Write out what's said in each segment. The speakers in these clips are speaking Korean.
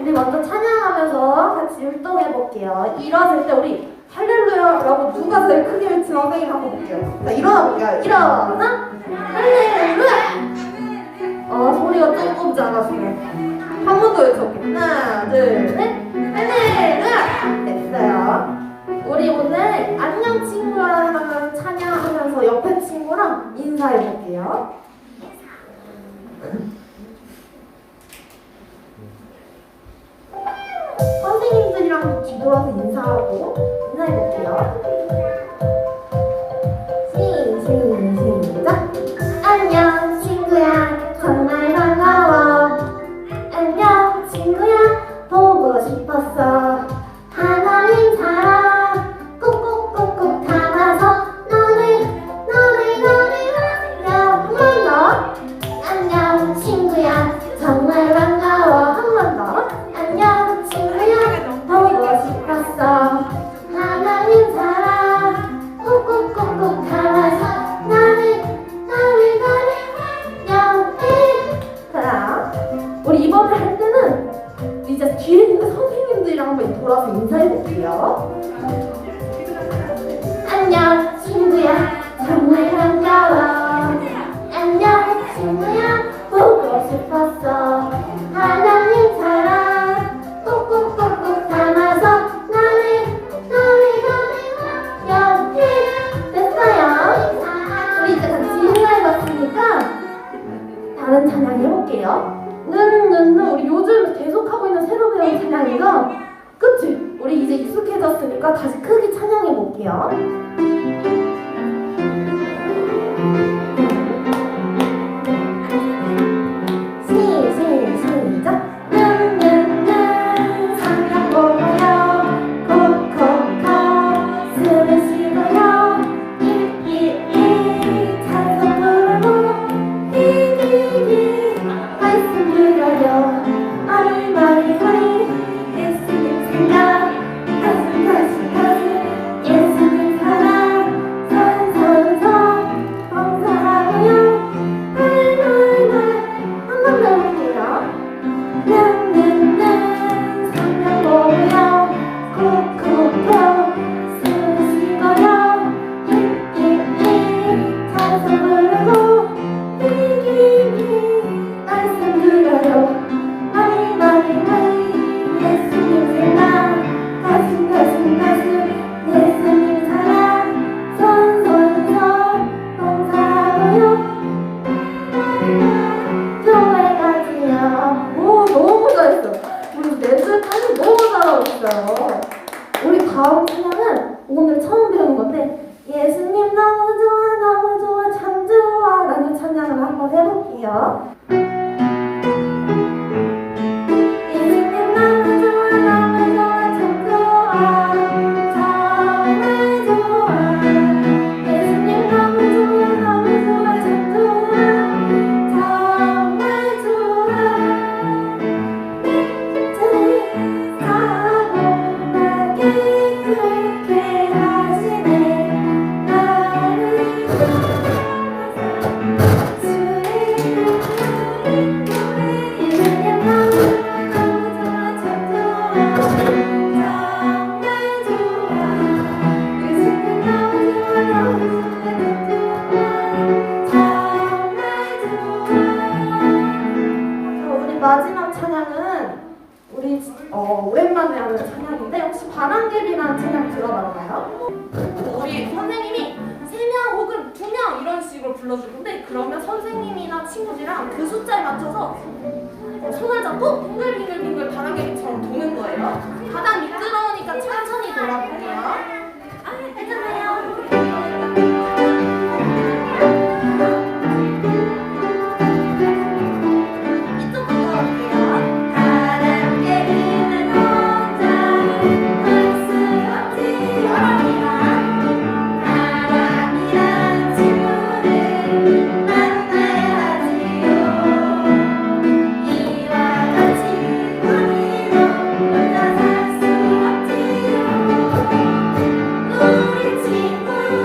우리 먼저 찬양하면서 같이 율동해 볼게요. 일어설 때 우리 할렐루야라고 누가 제일 크게 외치나 선생님 한번 볼게요. 자, 일어나 볼게요. 일어나 할렐루야. 소리가 조금 작아지네. 한 번 더 외쳐볼게요. 하나, 둘, 셋. 할렐루야. 됐어요. 우리 오늘 안녕 친구랑 찬양하면서 옆에 친구랑 인사해 볼게요. 선생님들이랑 뒤돌아서 인사하고 인사해 볼게요. 시작. 안녕 친구야, 정말 반가워. 안녕 친구야, 보고 싶었어. 하나님 사랑 꾹꾹꾹꾹 담아서 너를 하려. 한 번 더. 안녕 친구야, 정말 반가워. 한 번 더. 안녕 친구야, 보고 싶었어. 하나님 사랑 꾹꾹꾹꾹 담아서 너를 하려. 자, 우리 이번에 할 때는 이제 뒤에 있는 선생님들이랑 한번 돌아서 인사해 볼게요. 안녕 친구야, 정말 반가워. 안녕 친구야, 보고 싶었어. 하나님 사랑 꾹꾹꾹꾹 담아서 너를 여기. 됐어요. 우리 이제 같이 인사해봤으니까 다른 찬양 해볼게요. 우리 요즘 계속 하고 있는 새로 배운 찬양이죠? 그치? 우리 이제 익숙해졌으니까 다시 크게 찬양해 볼게요. 시작. 성경 보고요. 콕콕콕 숨을 쉬고요. 찬송 부르고 이기기 말씀 들어요. 머리 예수님 생각 가슴 예수님 사랑 선선선 봉사하고요. 한 번 더 해볼게요. 성경 보고요. 콕콕콕 숨을 쉬고요. 찬송 부르고 이기기 말씀 들어요. 예수님 생각 가슴 예수님 사랑 손손손 봉사하고요. 교회 가지요. 오, 너무 잘했어. 우리 멘트 타임 너무 잘하고 있어요. 우리 다음 찬양은 오늘 처음 배우는 건데 예수님 너무 좋아 참 좋아 라는 찬양을 한번 해볼게요. 마지막 찬양은 우리 오랜만에 하는 찬양인데 혹시 바람개비라는 찬양 들어봤나요? 우리 선생님이 3명 혹은 2명 이런 식으로 불러줄 건데 그러면 선생님이나 친구들이랑 그 숫자에 맞춰서 손을 잡고 빙글빙글빙글 바람개비처럼 도는 거예요. 바닥 미끄러우니까 천천히 돌아볼게요. 괜찮아요. 우리 친구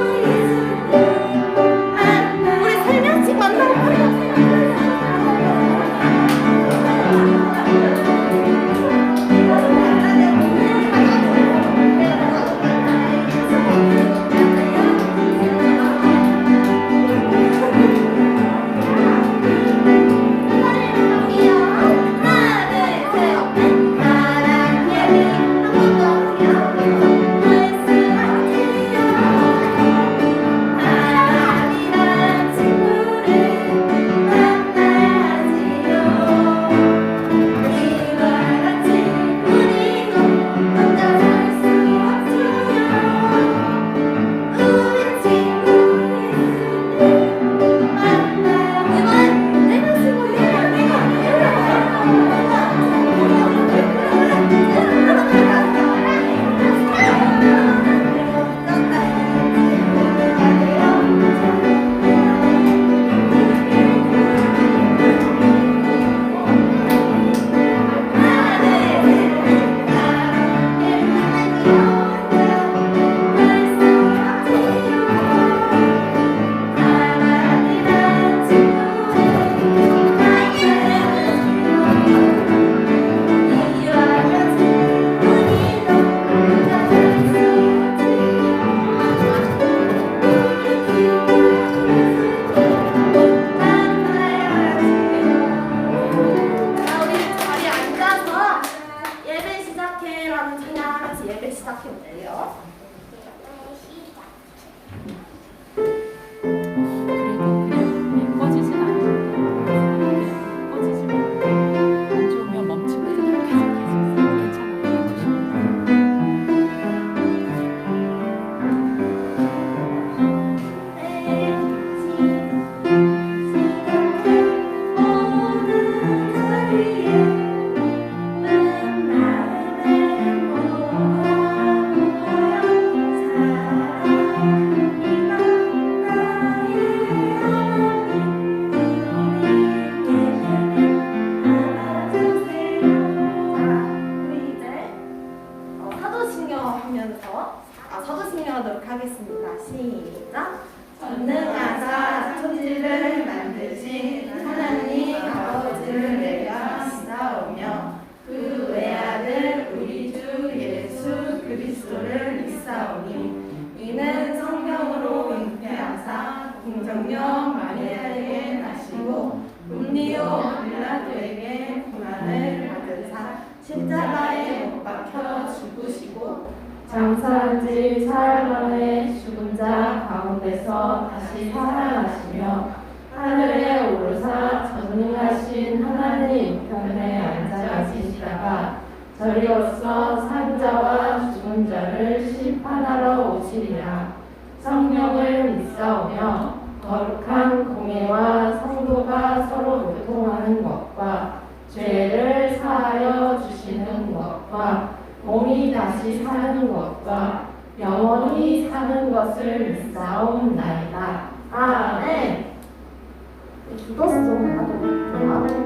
저리로서 산자와 죽은 자를 심판하러 오시리라. 성령을 믿사오며 거룩한 공예와 성도가 서로 교통하는 것과 죄를 사하여 주시는 것과 몸이 다시 사는 것과 영원히 사는 것을 믿사옵나이다. 아멘. 기도송 가져올게요.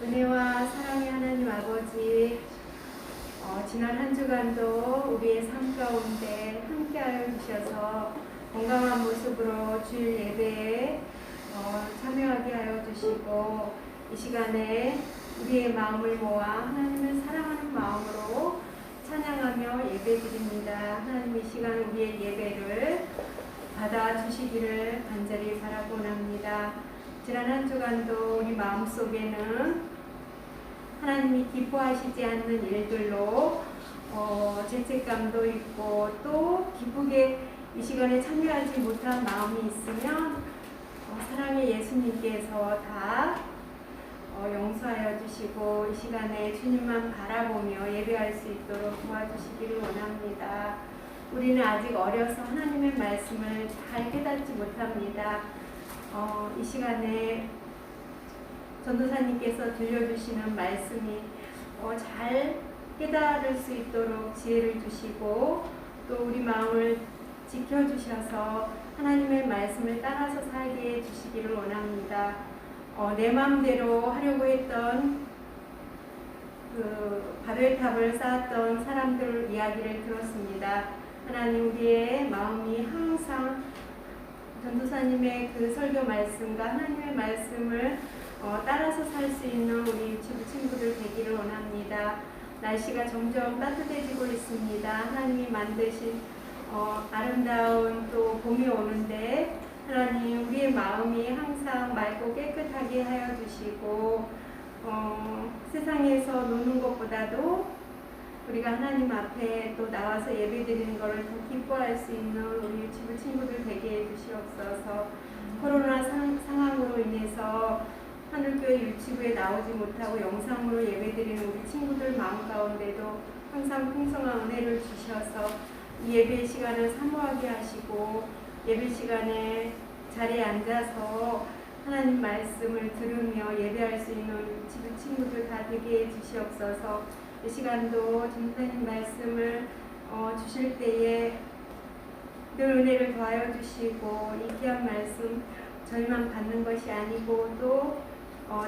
은혜와 사랑의 하나님 아버지, 지난 한 주간도 우리의 삶 가운데 함께하여 주셔서 건강한 모습으로 주일 예배에 참여하게 하여 주시고, 이 시간에 우리의 마음을 모아 하나님을 사랑하는 마음으로 찬양하며 예배드립니다. 하나님, 이 시간 우리의 예배를 받아주시기를 간절히 바라고합니다. 지난 한 주간도 우리 마음속에는 하나님이 기뻐하시지 않는 일들로 죄책감도 있고, 또 기쁘게 이 시간에 참여하지 못한 마음이 있으면 사랑의 예수님께서 다 용서하여 주시고, 이 시간에 주님만 바라보며 예배할 수 있도록 도와주시기를 원합니다. 우리는 아직 어려서 하나님의 말씀을 잘 깨닫지 못합니다. 이 시간에 전도사님께서 들려주시는 말씀이 잘 깨달을 수 있도록 지혜를 주시고, 또 우리 마음을 지켜주셔서 하나님의 말씀을 따라서 살게 해주시기를 원합니다. 내 마음대로 하려고 했던 그 바벨탑을 쌓았던 사람들 이야기를 들었습니다. 하나님, 우리의 마음이 항상 전도사님의 그 설교 말씀과 하나님의 말씀을 따라서 살 수 있는 우리 유치부 친구들 되기를 원합니다. 날씨가 점점 따뜻해지고 있습니다. 하나님이 만드신 아름다운 또 봄이 오는데, 하나님, 우리의 마음이 항상 맑고 깨끗하게 하여 주시고, 세상에서 노는 것보다도 우리가 하나님 앞에 또 나와서 예배드리는 것을 더 기뻐할 수 있는 우리 유치부 친구들 되게 해주시옵소서. 코로나 상황으로 인해서 하늘교회 유치부에 나오지 못하고 영상으로 예배드리는 우리 친구들 마음 가운데도 항상 풍성한 은혜를 주셔서 이 예배 시간을 사모하게 하시고, 예배 시간에 자리에 앉아서 하나님 말씀을 들으며 예배할 수 있는 유치부 친구들 다 되게 해주시옵소서. 이 시간도 전도사님 말씀을 주실 때에 늘 은혜를 더하여 주시고, 이 귀한 말씀 저희만 받는 것이 아니고 또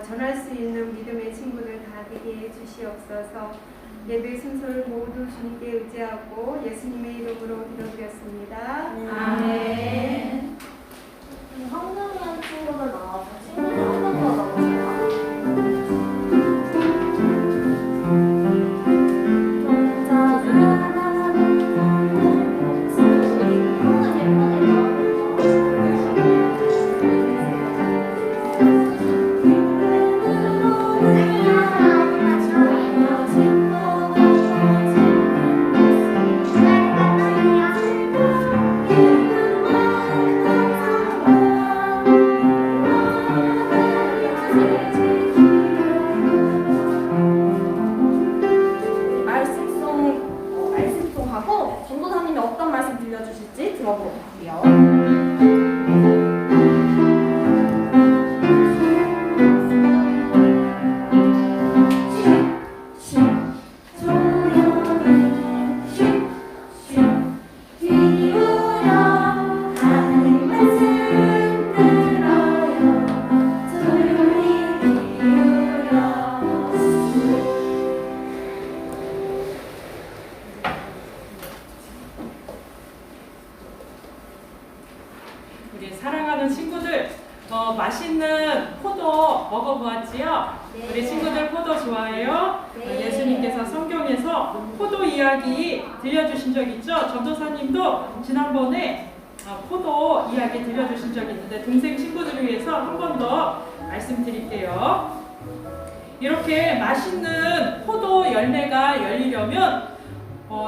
전할 수 있는 믿음의 친구들 다 되게 해주시옵소서. 예배 순서를 모두 주님께 의지하고 예수님의 이름으로 기도드렸습니다. 아멘. 황금이한 친구들 나와서 친구들 한번 더 나오세요. 말씀송하고 전도사님이 어떤 말씀 들려주실지 들어보도록 할게요. 귀 기울여 하나님 말씀 들어요. 우리 사랑하는 친구들, 맛있는 포도 먹어보았지요? 네. 우리 친구들 포도 좋아해요? 네. 예수님께서 성경에서 포도 이야기 들려주신 적 있죠? 전도사님도 지난번에 포도 이야기 들려주신 적이 있는데 동생 친구들을 위해서 한 번 더 말씀드릴게요. 이렇게 맛있는 포도 열매가 열리려면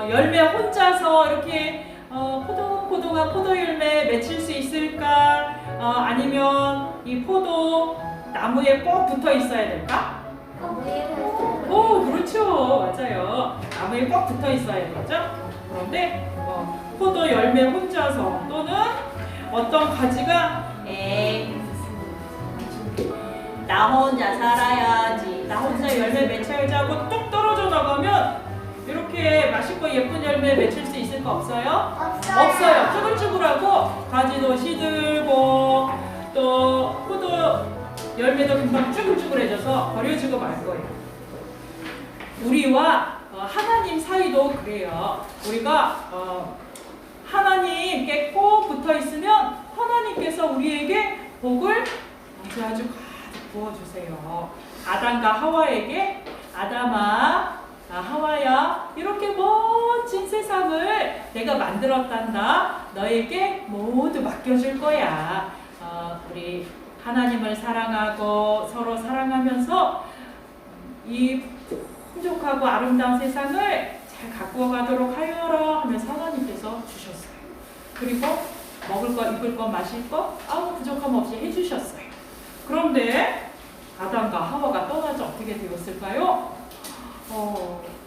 열매 혼자서 이렇게 포동포동한 포도 열매 맺힐 수 있을까? 아니면 이 포도 나무에 꼭 붙어 있어야 될까? 오, 그렇죠. 맞아요. 나무에 꼭 붙어 있어야 되죠. 그런데 포도 열매 혼자서 또는 어떤 가지가 나 혼자 살아야지, 나 혼자 열매 맺혀야지 하고 뚝 떨어져 나가면 이렇게 맛있고 예쁜 열매 맺힐 수 있을 거 없어요? 없어요. 쭈글쭈글하고 가지도 시들고 또 포도 열매도 금방 쭈글쭈글해져서 버려지고 말 거예요. 우리와 하나님 사이도 그래요. 우리가 하나님께 꼭 붙어 있으면 하나님께서 우리에게 복을 아주 가득 부어주세요. 아담과 하와에게 아담아, 하와야, 이렇게 멋진 세상을 내가 만들었단다. 너에게 모두 맡겨줄 거야. 우리 하나님을 사랑하고 서로 사랑하면서 이 풍족하고 아름다운 세상을 잘 가꾸어 가도록 하여라 하면서 하나님께서 주셨어요. 그리고 먹을 거, 입을 거, 마실 거 아무 부족함 없이 해주셨어요. 그런데 아담과 하와가 떠나서 어떻게 되었을까요?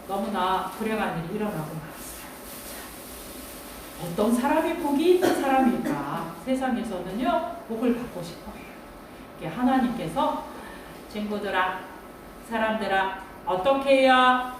너무나 불행한 일이 일어나고 말았어요. 어떤 사람이 복이 있는 사람일까? 세상에서는요, 복을 받고 싶어요. 이게 하나님께서 친구들아, 사람들아, 어떻게 해야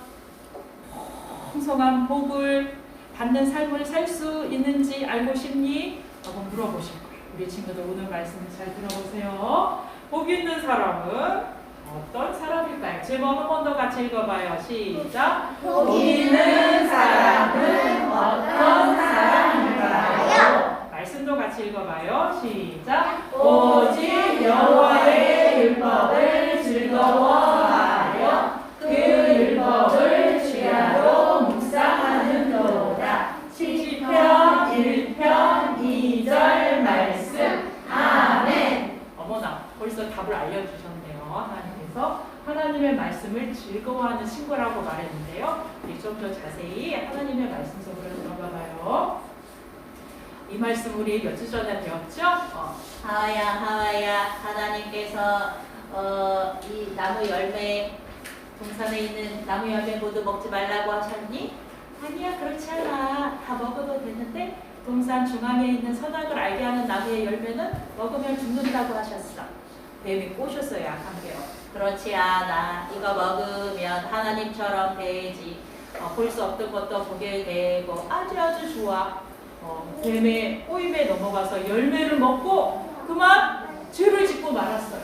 풍성한 복을 받는 삶을 살 수 있는지 알고 싶니? 라고 물어보실 거예요. 우리 친구들 오늘 말씀을 잘 들어보세요. 복 있는 사람은 어떤 사람일까요? 제목 한 번 더 같이 읽어봐요. 시작. 복 있는 사람은 어떤 사람일까요? 말씀도 같이 읽어봐요. 시작. 오직 여호와의 율법을 즐거워하여 그 율법을 주야로 묵상하는도다. 시편 1편 2절 말씀. 아멘. 어머나, 벌써 답을 알려주셨네요. 하나님께서 하나님의 말씀을 즐거워하는 친구라고 말했는데요. 우리 좀 더 자세히 하나님의 말씀 속으로 들어가봐요. 이 말씀 우리 몇 주 전에 배웠죠? 하와야, 하나님께서 이 나무 열매, 동산에 있는 나무 열매 모두 먹지 말라고 하셨니? 아니야, 그렇지 않아. 다 먹어도 되는데 동산 중앙에 있는 선악을 알게 하는 나무의 열매는 먹으면 죽는다고 하셨어. 뱀이 꼬셨어요, 약한 개로. 그렇지 않아. 이거 먹으면 하나님처럼 되지. 볼 수 없던 것도 보게 되고 아주 좋아. 뱀의 꼬임에 넘어가서 열매를 먹고 그만 죄를 짓고 말았어요.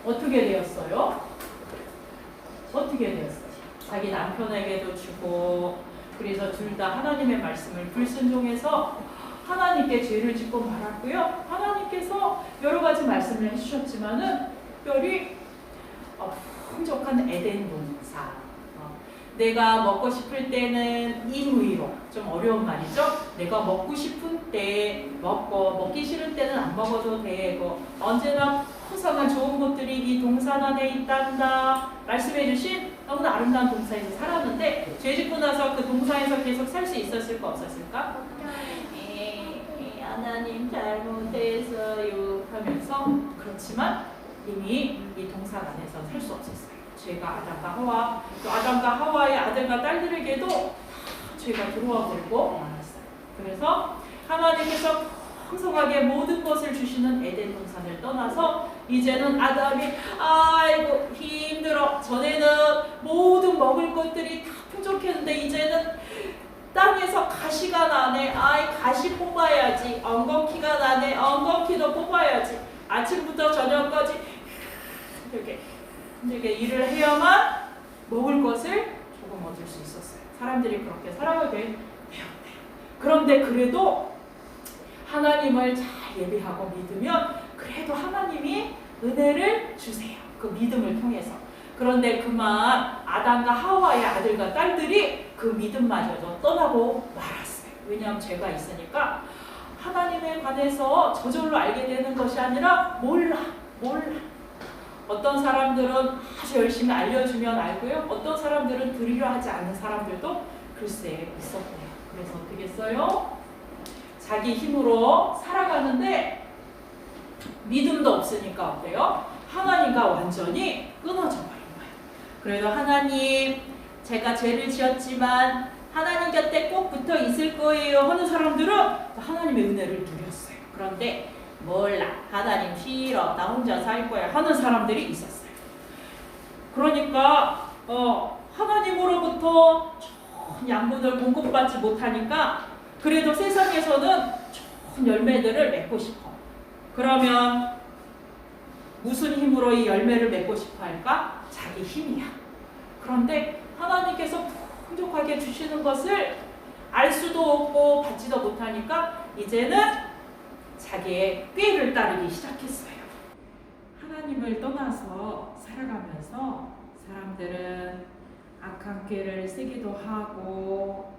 어떻게 되었어요? 자기 남편에게도 주고, 그래서 둘 다 하나님의 말씀을 불순종해서 하나님께 죄를 짓고 말았고요. 하나님께서 여러 가지 말씀을 해주셨지만은 특별히 풍족한 에덴 동산, 내가 먹고 싶을 때는 임의로, 좀 어려운 말이죠. 내가 먹고 싶은 때 먹고 먹기 싫은 때는 안 먹어도 되고 언제나 풍성한 좋은 것들이 이 동산 안에 있단다 말씀해 주신 너무나 아름다운 동산에서 살았는데 죄 짓고 나서 그 동산에서 계속 살 수 있었을까 없었을까? 하나님 잘못했어요 하면서, 그렇지만 이미 이 동산 안에서 살 수 없었어요. 죄가 아담과 하와, 또 아담과 하와의 아들과 딸들에게도 다 죄가 들어와 버리고 말았어요. 그래서 하나님께서 풍성하게 모든 것을 주시는 에덴 동산을 떠나서 이제는 아담이 아이고 힘들어. 전에는 모든 먹을 것들이 다 풍족했는데 이제는 땅에서 가시가 나네. 아이 가시 뽑아야지. 엉겅퀴가 나네. 엉겅퀴도 뽑아야지. 아침부터 저녁까지 이렇게 일을 해야만 먹을 것을 조금 얻을 수 있었어요. 사람들이 그렇게 살아가게 되었대요. 그런데 그래도 하나님을 잘 예배하고 믿으면 그래도 하나님이 은혜를 주세요. 그 믿음을 통해서. 그런데 그만 아담과 하와의 아들과 딸들이 그 믿음마저도 떠나고 말았어요. 왜냐하면 죄가 있으니까 하나님에 관해서 저절로 알게 되는 것이 아니라 몰라. 어떤 사람들은 아주 열심히 알려주면 알고요. 어떤 사람들은 들으려 하지 않는 사람들도 글쎄 있었고요. 그래서 어떻게 했어요? 자기 힘으로 살아가는데 믿음도 없으니까 어때요? 하나님과 완전히 끊어져 버린 거예요. 그래도 하나님, 제가 죄를 지었지만 하나님 곁에 꼭 붙어 있을 거예요 하는 사람들은 하나님의 은혜를 누렸어요. 그런데 몰라, 하나님 싫어, 나 혼자 살 거야 하는 사람들이 있었어요. 그러니까 하나님으로부터 좋은 양분을 공급받지 못하니까 그래도 세상에서는 좋은 열매들을 맺고 싶어. 그러면 무슨 힘으로 이 열매를 맺고 싶어 할까? 자기 힘이야. 그런데 하나님께서 풍족하게 주시는 것을 알 수도 없고 받지도 못하니까 이제는 자기의 꾀를 따르기 시작했어요. 하나님을 떠나서 살아가면서 사람들은 악한 꾀를 쓰기도 하고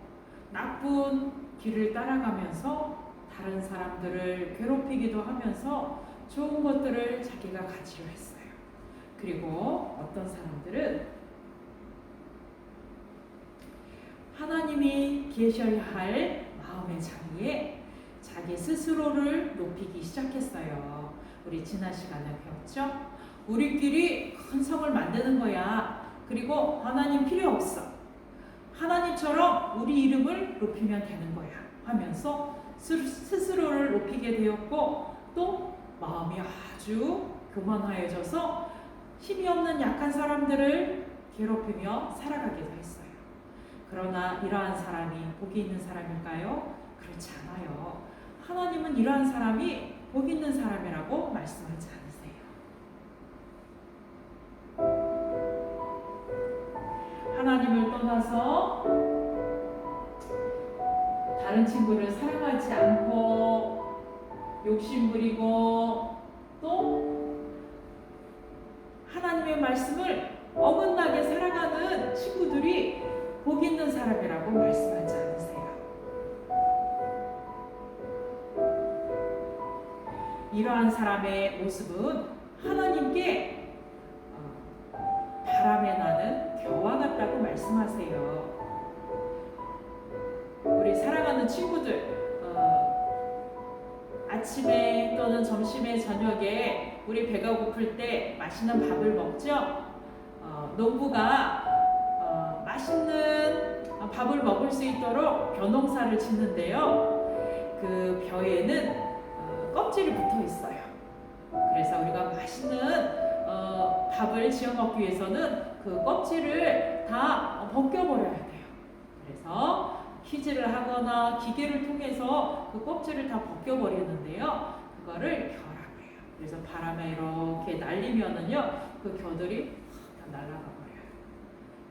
나쁜 길을 따라가면서 다른 사람들을 괴롭히기도 하면서 좋은 것들을 자기가 가지려 했어요. 그리고 어떤 사람들은 하나님이 계셔야 할 마음의 자리에 자기 스스로를 높이기 시작했어요. 우리 지난 시간에 배웠죠? 우리끼리 큰 성을 만드는 거야. 그리고 하나님 필요 없어. 하나님처럼 우리 이름을 높이면 되는 거야 하면서 스스로를 높이게 되었고 또 마음이 아주 교만하여져서 힘이 없는 약한 사람들을 괴롭히며 살아가기도 했어요. 그러나 이러한 사람이 복이 있는 사람일까요? 그렇지 않아요. 하나님은 이러한 사람이 복 있는 사람이라고 말씀하지 않으세요. 하나님을 떠나서 다른 친구를 사랑하지 않고 욕심부리고 또 하나님의 말씀을 어긋나게 살아가는 친구들이 복 있는 사람이라고 말씀하지 않으세요. 이러한 사람의 모습은 하나님께 바람에 나는 겨와 같다고 말씀하세요. 우리 사랑하는 친구들, 아침에 또는 점심에 저녁에 우리 배가 고플 때 맛있는 밥을 먹죠. 농부가 맛있는 밥을 먹을 수 있도록 벼농사를 짓는데요. 그 벼에는 껍질이 붙어 있어요. 그래서 우리가 맛있는 밥을 지어 먹기 위해서는 그 껍질을 다 벗겨버려야 돼요. 그래서 키질을 하거나 기계를 통해서 그 껍질을 다 벗겨버리는데요. 그거를 겨라고 해요. 그래서 바람에 이렇게 날리면은요, 그 겨들이 다 날아가 버려요.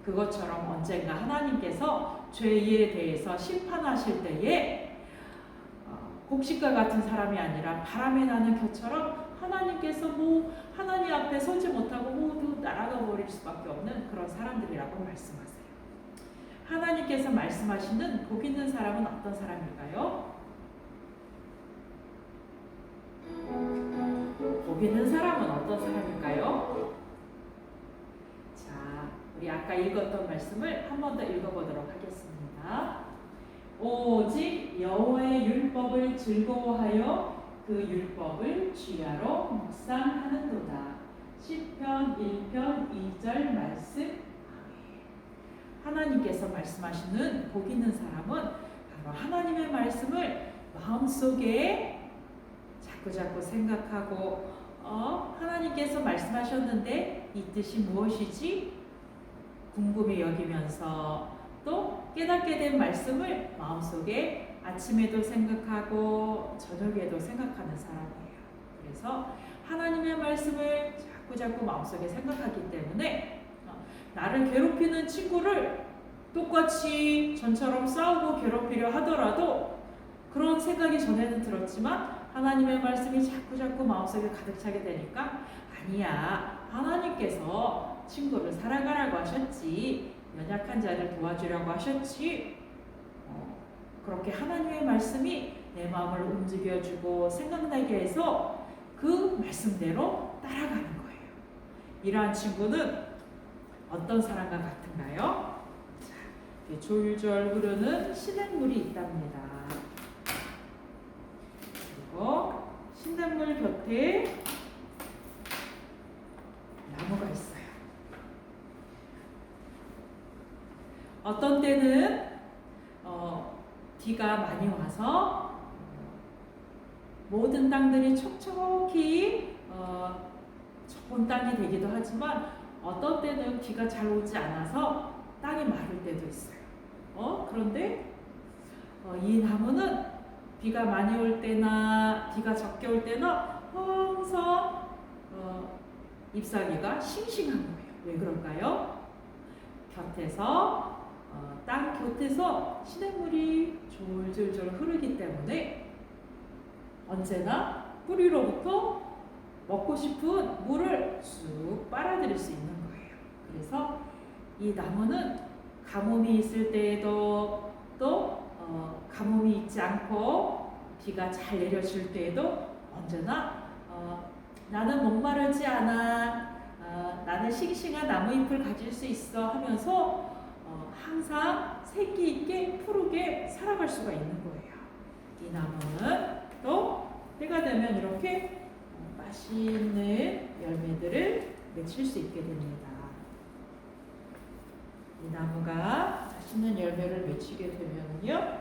그것처럼 언젠가 하나님께서 죄에 대해서 심판하실 때에 곡식과 같은 사람이 아니라 바람에 나는 겨처럼 하나님께서 하나님 앞에 서지 못하고 모두 날아가 버릴 수밖에 없는 그런 사람들이라고 말씀하세요. 하나님께서 말씀하시는 복 있는 사람은 어떤 사람일까요? 복 있는 사람은 어떤 사람일까요? 자, 우리 아까 읽었던 말씀을 한 번 더 읽어보도록 하겠습니다. 오직 여호와의 율법을 즐거워하여 그 율법을 주야로 묵상하는도다. 시편 1편 2절 말씀. 하나님께서 말씀하시는 복 있는 사람은 바로 하나님의 말씀을 마음속에 자꾸자꾸 생각하고 하나님께서 말씀하셨는데 이 뜻이 무엇이지? 궁금히 여기면서 또 깨닫게 된 말씀을 마음속에 아침에도 생각하고 저녁에도 생각하는 사람이에요. 그래서 하나님의 말씀을 자꾸자꾸 마음속에 생각하기 때문에 나를 괴롭히는 친구를 똑같이 전처럼 싸우고 괴롭히려 하더라도 그런 생각이 전에는 들었지만 하나님의 말씀이 자꾸 마음속에 가득 차게 되니까 아니야. 하나님께서 친구를 사랑하라고 하셨지. 연약한 자를 도와주려고 하셨지. 그렇게 하나님의 말씀이 내 마음을 움직여주고 생각나게 해서 그 말씀대로 따라가는 거예요. 이러한 친구는 어떤 사람과 같은가요? 자, 졸졸 흐르는 시냇물이 있답니다. 그리고 시냇물 곁에 나무가 있어요. 어떤 때는 비가 많이 와서 모든 땅들이 촉촉히 좋은 땅이 되기도 하지만 어떤 때는 비가 잘 오지 않아서 땅이 마를 때도 있어요. 그런데 이 나무는 비가 많이 올 때나 비가 적게 올 때나 항상 잎사귀가 싱싱한 거예요. 왜 그럴까요? 땅 곁에서 시냇물이 졸졸졸 흐르기 때문에 언제나 뿌리로부터 먹고 싶은 물을 쑥 빨아들일 수 있는 거예요. 그래서 이 나무는 가뭄이 있을 때에도 또 가뭄이 있지 않고 비가 잘 내려줄 때에도 언제나 나는 목마르지 않아, 나는 싱싱한 나무잎을 가질 수 있어 하면서 항상 생기 있게 푸르게 살아갈 수가 있는 거예요. 이 나무는 또 때가 되면 이렇게 맛있는 열매들을 맺힐 수 있게 됩니다. 이 나무가 맛있는 열매를 맺히게 되면요,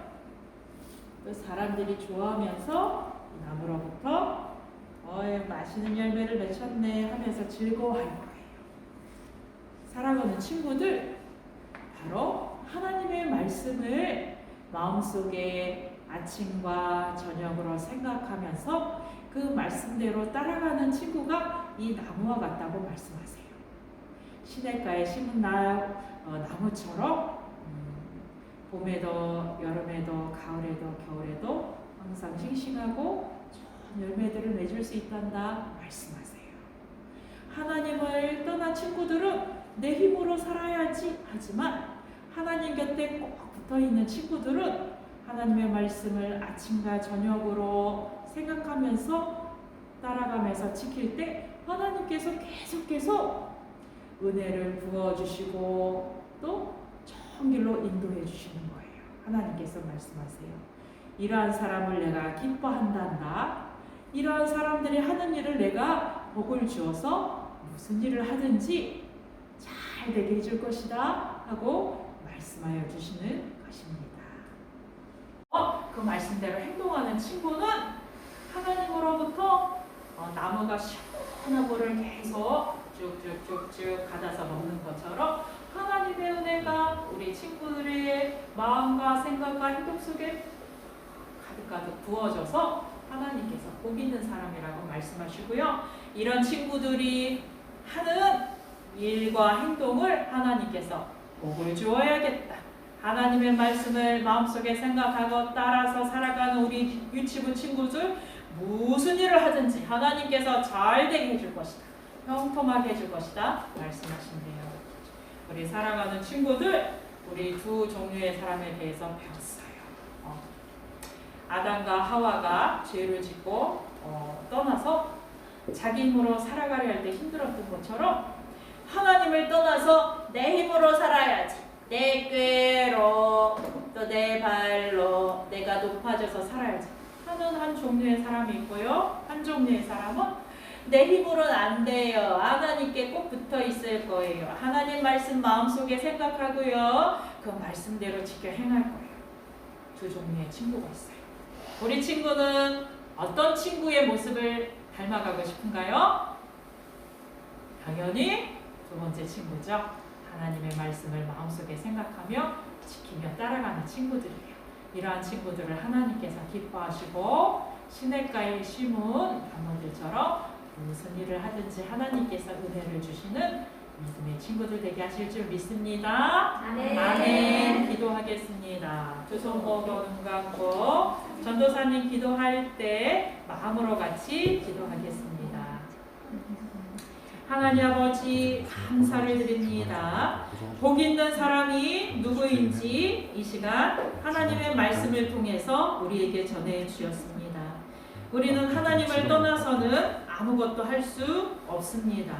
또 사람들이 좋아하면서 이 나무로부터 맛있는 열매를 맺혔네 하면서 즐거워할 거예요. 살아가는 친구들, 바로 하나님의 말씀을 마음속에 아침과 저녁으로 생각하면서 그 말씀대로 따라가는 친구가 이 나무와 같다고 말씀하세요. 시냇가에 심은 나무처럼 봄에도 여름에도 가을에도 겨울에도 항상 싱싱하고 좋은 열매들을 맺을 수 있단다 말씀하세요. 하나님을 떠난 친구들은 내 힘으로 살아야지 하지만 하나님 곁에 꼭 붙어있는 친구들은 하나님의 말씀을 아침과 저녁으로 생각하면서 따라가면서 지킬 때 하나님께서 계속 은혜를 부어주시고 또 좋은 길로 인도해 주시는 거예요. 하나님께서 말씀하세요. 이러한 사람을 내가 기뻐한단다. 이러한 사람들이 하는 일을 내가 복을 주어서 무슨 일을 하든지 잘 되게 해줄 것이다 하고 말씀하여 주시는 것입니다. 그 말씀대로 행동하는 친구는 하나님으로부터 나무가 시원한 물을 계속 쭉쭉쭉쭉 받아서 먹는 것처럼 하나님의 은혜가 우리 친구들의 마음과 생각과 행동 속에 가득가득 부어져서 하나님께서 복 있는 사람이라고 말씀하시고요. 이런 친구들이 하는 일과 행동을 하나님께서 복을 주어야겠다. 하나님의 말씀을 마음속에 생각하고 따라서 살아가는 우리 유치부 친구들 무슨 일을 하든지 하나님께서 잘 되게 해줄 것이다. 형통하게 해줄 것이다. 말씀하신대요. 우리 살아가는 친구들, 우리 두 종류의 사람에 대해서 배웠어요. 아담과 하와가 죄를 짓고 떠나서 자기 힘으로 살아가려 할 때 힘들었던 것처럼 하나님을 떠나서 내 힘으로 살아야지. 내 꾀로 또 내 발로 내가 높아져서 살아야지 하는 한 종류의 사람이 있고요. 한 종류의 사람은 내 힘으로는 안 돼요. 하나님께 꼭 붙어 있을 거예요. 하나님 말씀 마음속에 생각하고요. 그 말씀대로 지켜 행할 거예요. 두 종류의 친구가 있어요. 우리 친구는 어떤 친구의 모습을 닮아가고 싶은가요? 당연히 두 번째 친구죠. 하나님의 말씀을 마음속에 생각하며 지키며 따라가는 친구들이에요. 이러한 친구들을 하나님께서 기뻐하시고 시냇가에 심은 나무들처럼 무슨 일을 하든지 하나님께서 은혜를 주시는 믿음의 친구들 되게 하실 줄 믿습니다. 아멘. 아멘. 기도하겠습니다. 두 손 모두 눈 감고 전도사님 기도할 때 마음으로 같이 기도하겠습니다. 하나님 아버지 감사를 드립니다. 복 있는 사람이 누구인지 이 시간 하나님의 말씀을 통해서 우리에게 전해 주셨습니다. 우리는 하나님을 떠나서는 아무것도 할 수 없습니다.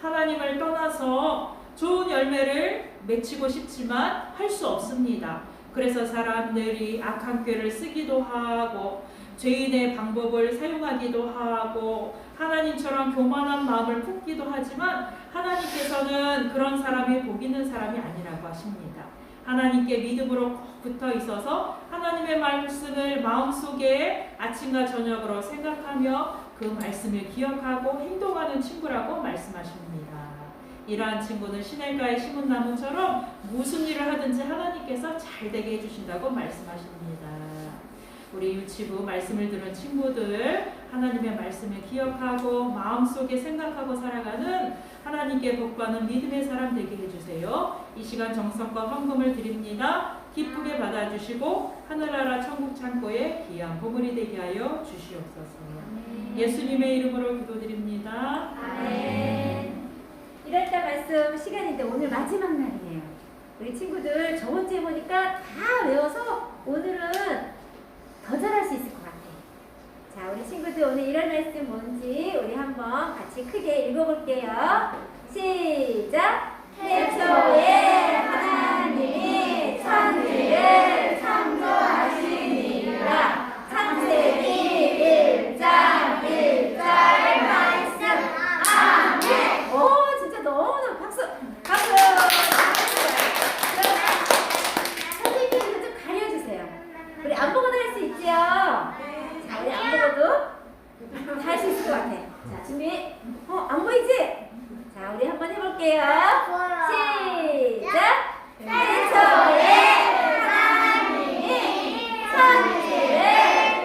하나님을 떠나서 좋은 열매를 맺히고 싶지만 할 수 없습니다. 그래서 사람들이 악한 꾀를 쓰기도 하고 죄인의 방법을 사용하기도 하고 하나님처럼 교만한 마음을 품기도 하지만 하나님께서는 그런 사람이 복 있는 사람이 아니라고 하십니다. 하나님께 믿음으로 꼭 붙어 있어서 하나님의 말씀을 마음속에 아침과 저녁으로 생각하며 그 말씀을 기억하고 행동하는 친구라고 말씀하십니다. 이러한 친구는 시냇가의 심은 나무처럼 무슨 일을 하든지 하나님께서 잘 되게 해주신다고 말씀하십니다. 우리 유치부 말씀을 들은 친구들 하나님의 말씀을 기억하고 마음속에 생각하고 살아가는 하나님께 복받는 믿음의 사람 되게 해주세요. 이 시간 정성과 헌금을 드립니다. 기쁘게 받아주시고 하늘나라 천국 창고에 귀한 보물이 되게 하여 주시옵소서. 예수님의 이름으로 기도드립니다. 아멘. 1월달 말씀 시간인데 오늘 마지막 날이에요. 우리 친구들 저번 주에 보니까 다 외워서 오늘은 더 잘할 수 있을 것 같아. 자, 우리 친구들 오늘 1월 말씀 뭔지 우리 한번 같이 크게 읽어볼게요. 시작! 태초에 하나님이 천지를 창조하시니라. 창세기 1장 1절 말씀. 아멘. 오, 진짜 너무너무 박수. 박수. 선생님께서 좀 가려주세요. 우리 안 보고도 할 수 있지요? 자, 우리 안 보고도 다 할 수 있을 것 같아. 자, 준비. 안 보이지? 자, 우리 한번 해볼게요. 시작! 태초에 하나님이 천지를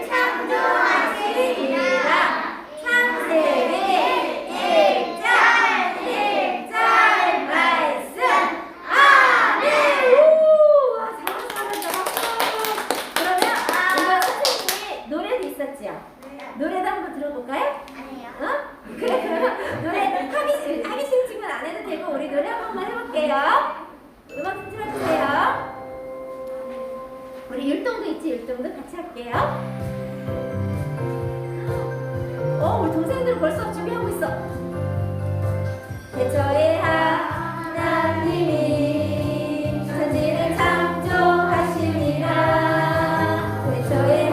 창조하시니라. 창세기 1장 1절 말씀. 아멘. 오, 와, 잘한다. 그러면 이거 선생님이 노래도 있었지요? 노래도 한번 들어볼까요? 어? 그래, 그러면 노래 하기 싫은 친구는 안 해도 되고 우리 노래 한 번만 해볼게요. 음악 좀 틀어주세요. 우리 율동도 있지? 율동도 같이 할게요. 우리 동생들 벌써 준비하고 있어. 태초에 하나님이 천지를 창조하시니라. 태초에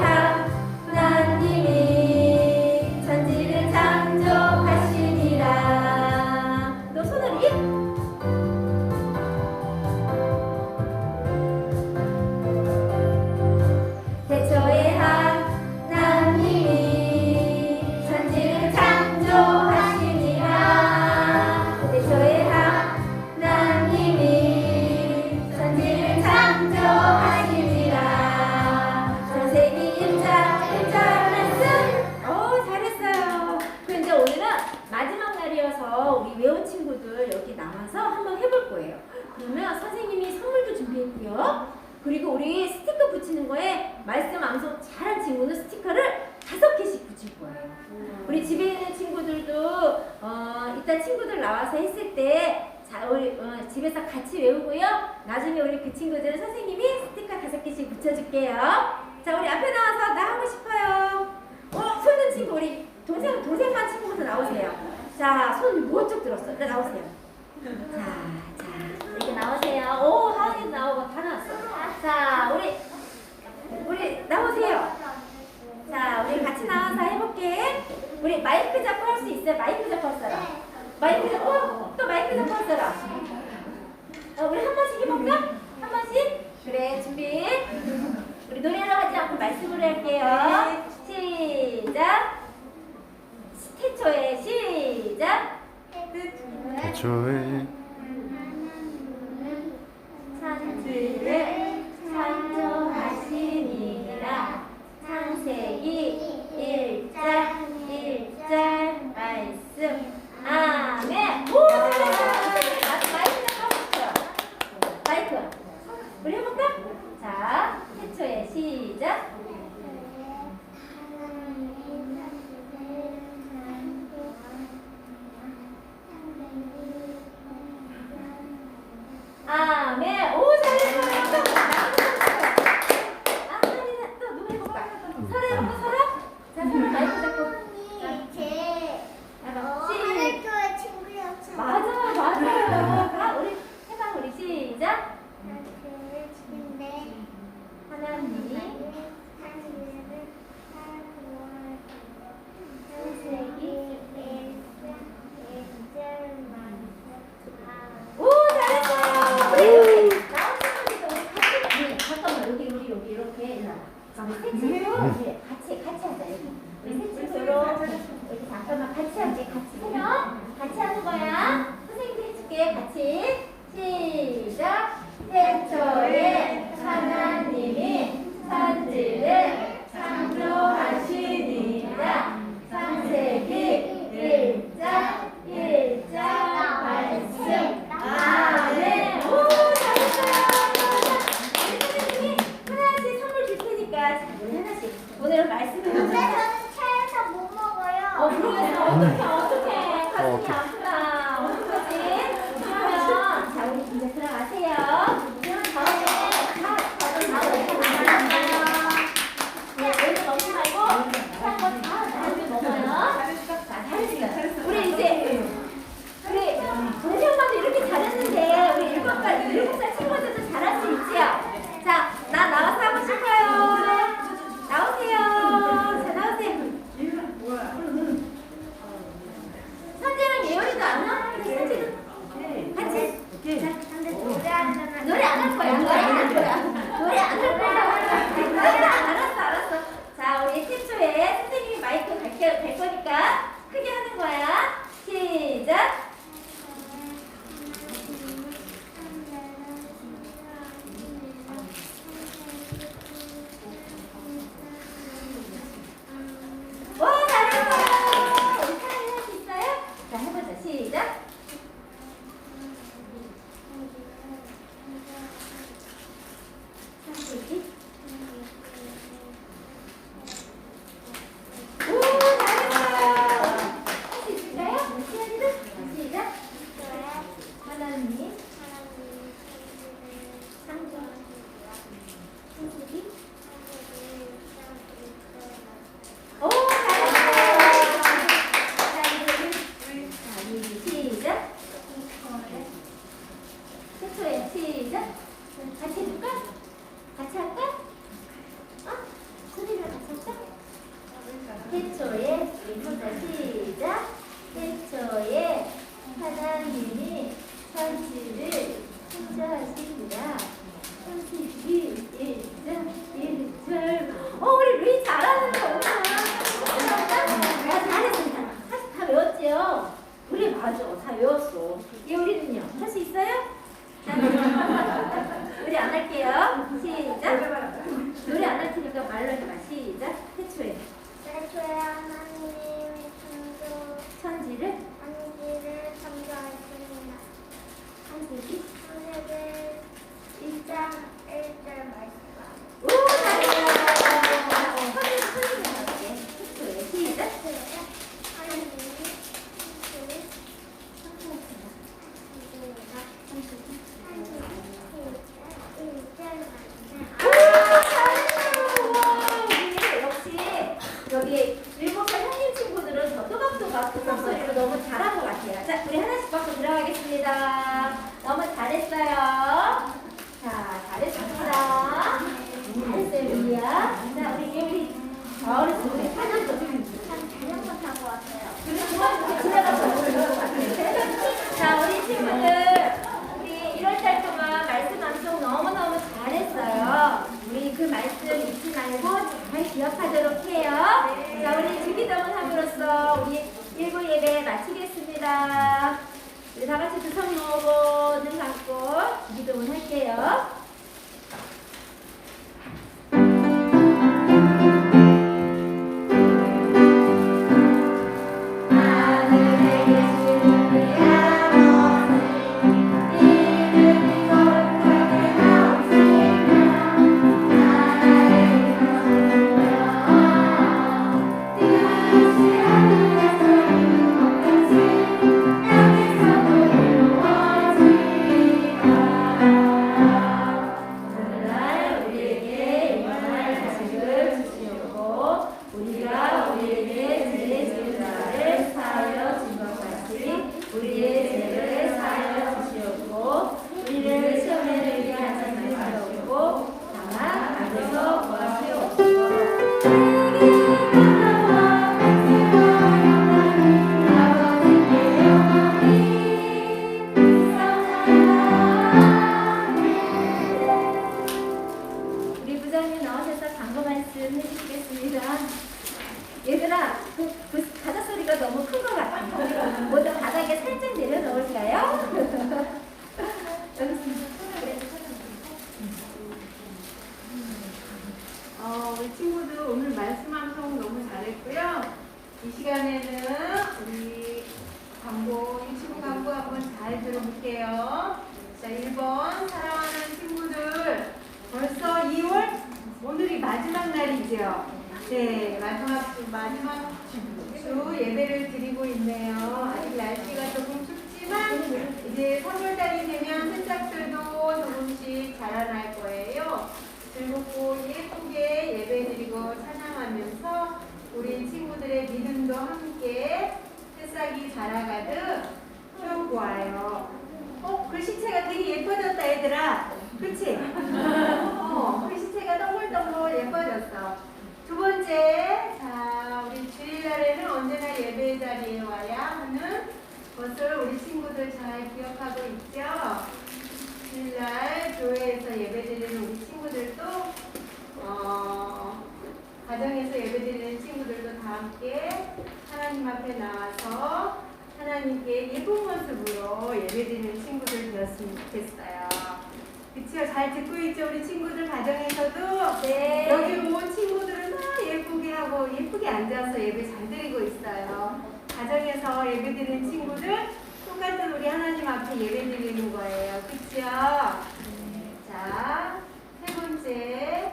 하나님이 천지를 창조하시니라. 너 손을 태초에 하나님이 천지를 창조하시니라. 태초에 하나님이 천지를 창조하시니라. 창세기 1장 1절 말씀. 잘했어요. 그럼 이제 오늘은 마지막 날이어서 우리 외운 친구들 여기 나와서 한번 해볼 거예요. 그러면 선생님이 선물도 준비했고요. 그리고 우리 스티커 붙이는 거에 말씀 암송 잘한 친구는 스티커를 5개씩 붙일 거예요. 우리 집에 있는 친구들도 이따 친구들 나와서 했을 때 우리 집에서 같이 외우고요. 나중에 우리 그 친구들은 선생님이 스티커 5개씩 붙여줄게요. 자, 우리 앞에 나와서 나 하고 싶어요. 손든 친구 우리 동생만 친구부터 나오세요. 자, 손 뭐쪽 들었어? 일단 나오세요. 자, 이렇게 나오세요. 오, 하은이도 나오고 다 나왔어. 자, 우리 나오세요. 자, 우리 같이 나와서 해볼게. 우리 마이크 잡고 할 수 있어요? 마이크 잡고 할 사람. 마이크 잡고 또 마이크 잡고 할 사람. 우리 한 번씩 해볼까? 한 번씩. 그래, 준비. 우리 노래로 하지 않고 말씀으로 할게요. 시작. 태초에 시작. 태초에 천지를 창조하시니라. 창세기 1장 1절 말씀. 아멘. 오, 잘했어. 하나씩. 오늘은 말씀을 근데 보자. 저는 차에서 못 먹어요. 그러면서 어떡해. 가슴이 아프다. 어떡하지? 그러면, 자, 우리 이제 들어가세요. 그럼 다음에, 다음에 이렇게 나가요. 네, 여기서 먹지 말고, 한번 다음에 먹어요. 자, 잘했어요. 우리 이제, 우리 동시 엄마도 이렇게 잘했는데, 우리 7살 친구들도 잘할 수 있지요? 자, 나 나와서 하고 싶어요. 나오세요. 자, 나오세요. 선재랑 예원이도 안 와? 우리 선재도 같이? 자, 근데 노래하는 노래 안 할 거야. 노래 안 할 거야. 노래 안 할 거야. 알았어. 자, 우리 10초에 선생님이 마이크 갈 거니까 크게 하는 거야. 시작. 와, 잘했어요. 우리 사랑이 할 수 있어요? 자, 해보자. 시작. 삼촌이. 오, 잘했어요. 할 수 있을까요? 시연이도? 시작. 하나님, 삼촌, 삼촌이. 오, 잘했어요. 자, 이제 시작. 최초에 시작. 같이 해줄까? 같이 할까? 소리를 같이 할까? 태초에 이부터 시작. 태초에 하나님이 천지를 창조하시니라. 창세기 1장 1절. 우리 루이 잘하는데 엄마. 잘했습니다. 사실 다 외웠지요? 우리 맞아. 다 외웠어. 예우리는요? 할 수 있어요? 노래 안 할게요. 시작. 노래 안 할 테니까 말로 해봐. 시작. 태초에 애초에 하나님이 천지를 천지를 창조하셨습니다. 창세기. 창세기 1장 1절 말씀. 오, 잘했어요. 천지를 할게. 태초에 시작. 하나님이 천지를 창조했습니다. 창조하셨습니다. 역시 여기 7살 형님 친구들은 저 또박또박 큰 목소리로 너무 잘한 것 같아요. 자, 우리 하나씩 받고 들어가겠습니다. 너무 잘했어요. 자, 잘했습니다. 잘했어요, 우리야. 자, 우리 어르신 우리 사전도 자전거 타고 왔어요. 자, 우리 친구들, 우리 1월달 동안 말씀 암송 너무너무 잘했어요. 우리 그 말씀 잊지 말고 잘 기억하도록 해요. 자, 우리 주기도문 함으로써 우리 1부 예배 마치겠습니다. 우리 다 같이 두 손 모으고 눈 감고 주기도문 할게요. 얘들아, 그 바다 소리가 너무 큰 것 같아. 모두 바닥에 살짝 내려놓을까요? 여기 있습니다. 우리 친구들 오늘 말씀 암송 너무 잘했고요. 이 시간에는 우리 광고, 유치부 광고 한번 잘 들어볼게요. 자, 1번 사랑하는 친구들 벌써 2월 오늘이 마지막 날이죠. 네, 마지막 주 예배를 드리고 있네요. 아직 날씨가 조금 춥지만 이제 3월달이 되면 새싹들도 조금씩 자라날 거예요. 즐겁고 예쁘게 예배드리고 찬양하면서 우리 친구들의 믿음도 함께 새싹이 자라가듯 키워보아요. 글씨체가 되게 예뻐졌다 얘들아. 그치? 글씨체가 동글동글 예뻐졌어. 두 번째, 자, 우리 주일날에는 언제나 예배 자리에 와야 하는 것을 우리 친구들 잘 기억하고 있죠? 주일날 교회에서 예배드리는 우리 친구들도 가정에서 예배드리는 친구들도 다 함께 하나님 앞에 나와서 하나님께 예쁜 모습으로 예배드리는 친구들 되었으면 좋겠어요. 그치요? 잘 듣고 있죠? 우리 친구들 가정에서도? 네. 여기 온 친구들은 다 예쁘게 하고 예쁘게 앉아서 예배 잘 드리고 있어요. 가정에서 예배 드리는 친구들 똑같은 우리 하나님 앞에 예배 드리는 거예요. 그치요? 자, 세 번째.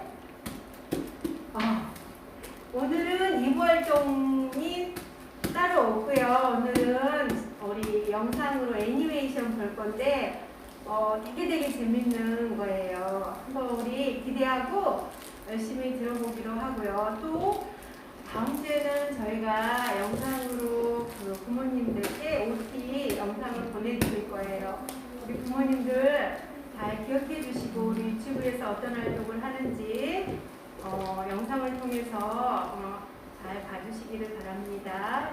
오늘은 이부 활동이 따로 없고요. 오늘은 우리 영상으로 애니메이션 볼 건데 되게 재밌는 거예요. 한번 우리 기대하고 열심히 들어보기로 하고요. 또 다음 주에는 저희가 영상으로 그 부모님들께 OT 영상을 보내드릴 거예요. 우리 부모님들 잘 기억해 주시고 우리 유튜브에서 어떤 활동을 하는지 영상을 통해서 잘 봐주시기를 바랍니다.